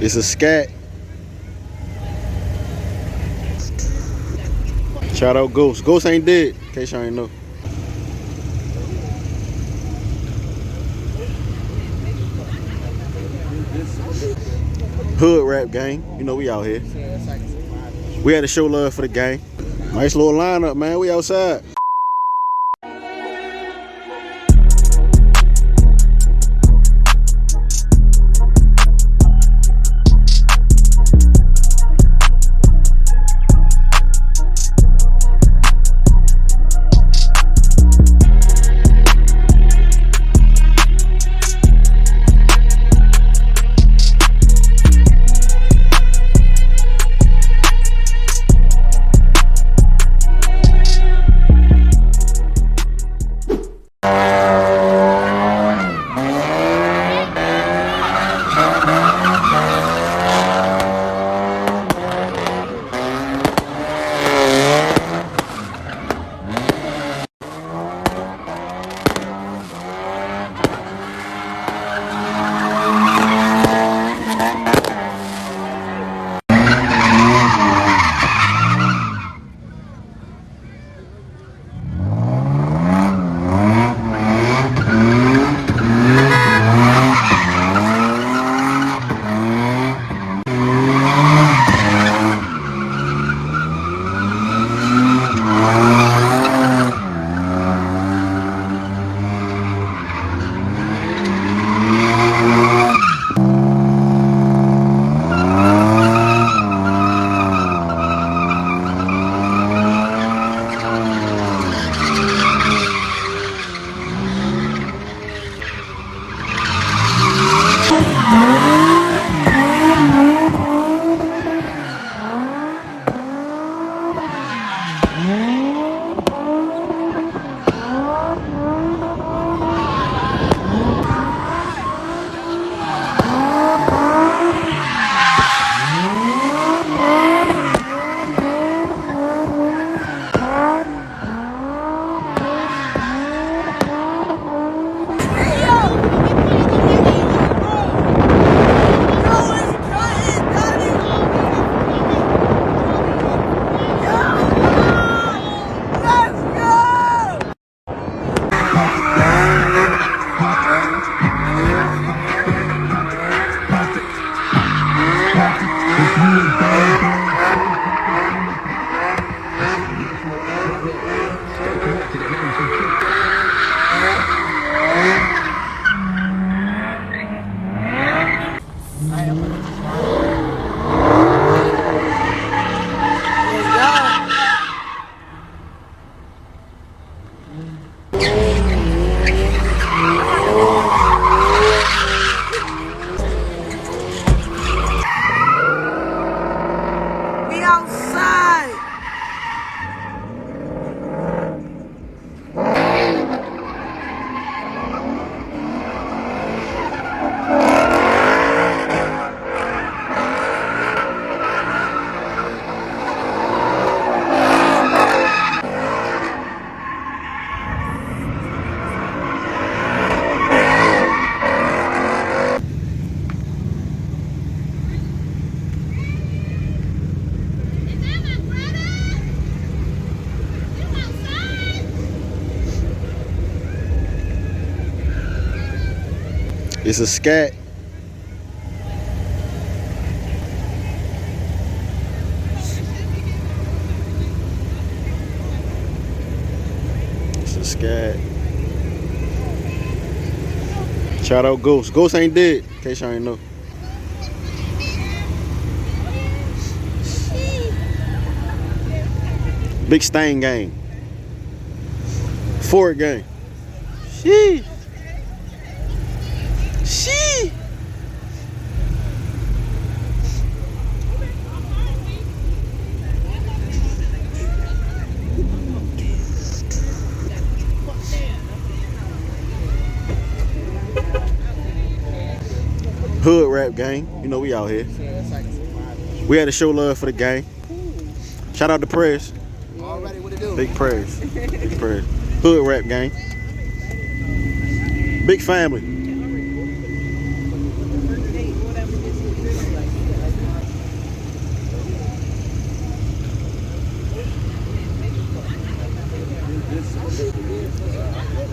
It's a scat. Shout out Ghost. Ghost ain't dead, in case y'all ain't know. Hood rap gang. You know we out here. We had to show love for the gang. Nice little lineup, man. We outside. It's a scat. It's a scat. Shout out Ghost. Ghost ain't dead, in case y'all ain't know. Big Stain gang. Ford gang. Sheesh. Sheesh. Hood rap gang. You know we out here. We had to show love for the gang. Shout out to Press. Already, what it do? Big Press. Big Press. Hood rap gang. Big family.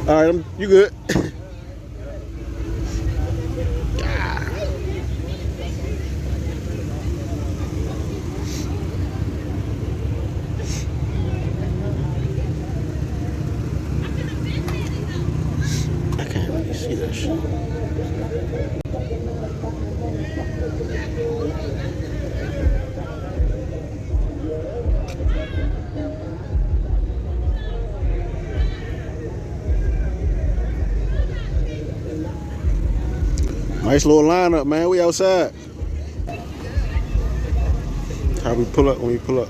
All right, you good? I can't really see that shit. Nice little lineup, man. We outside. How we pull up when we pull up?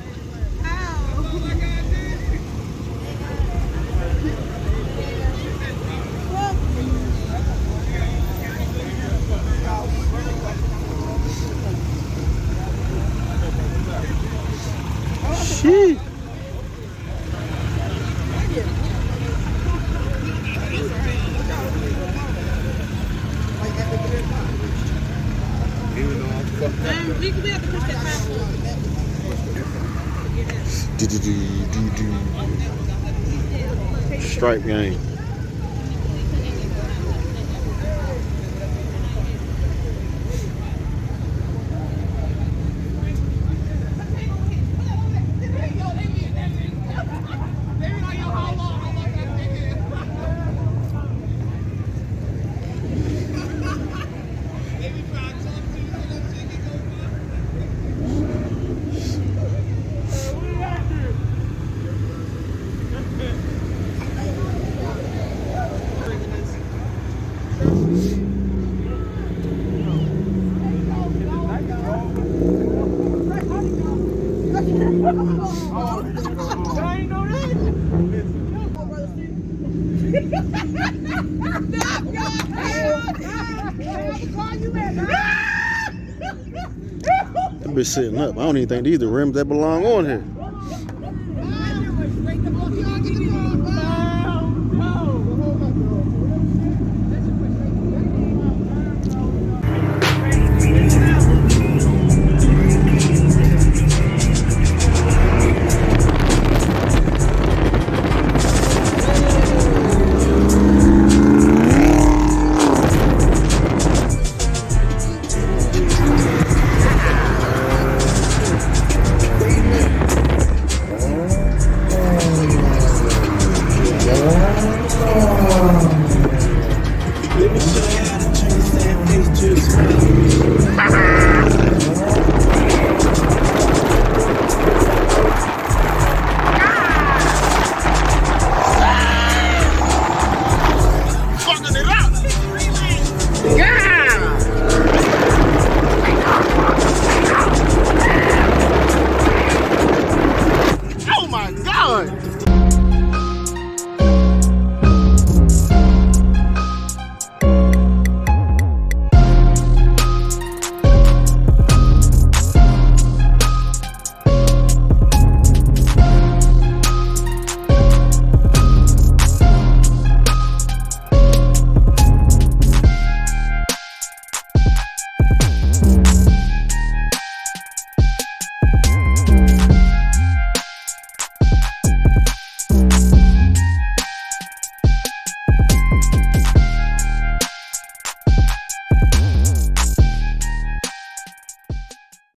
Shit. We have to push that Stripe game. That bitch sitting up. I don't even think these the rims that belong on here. Let me show you how to turn that face to a smile.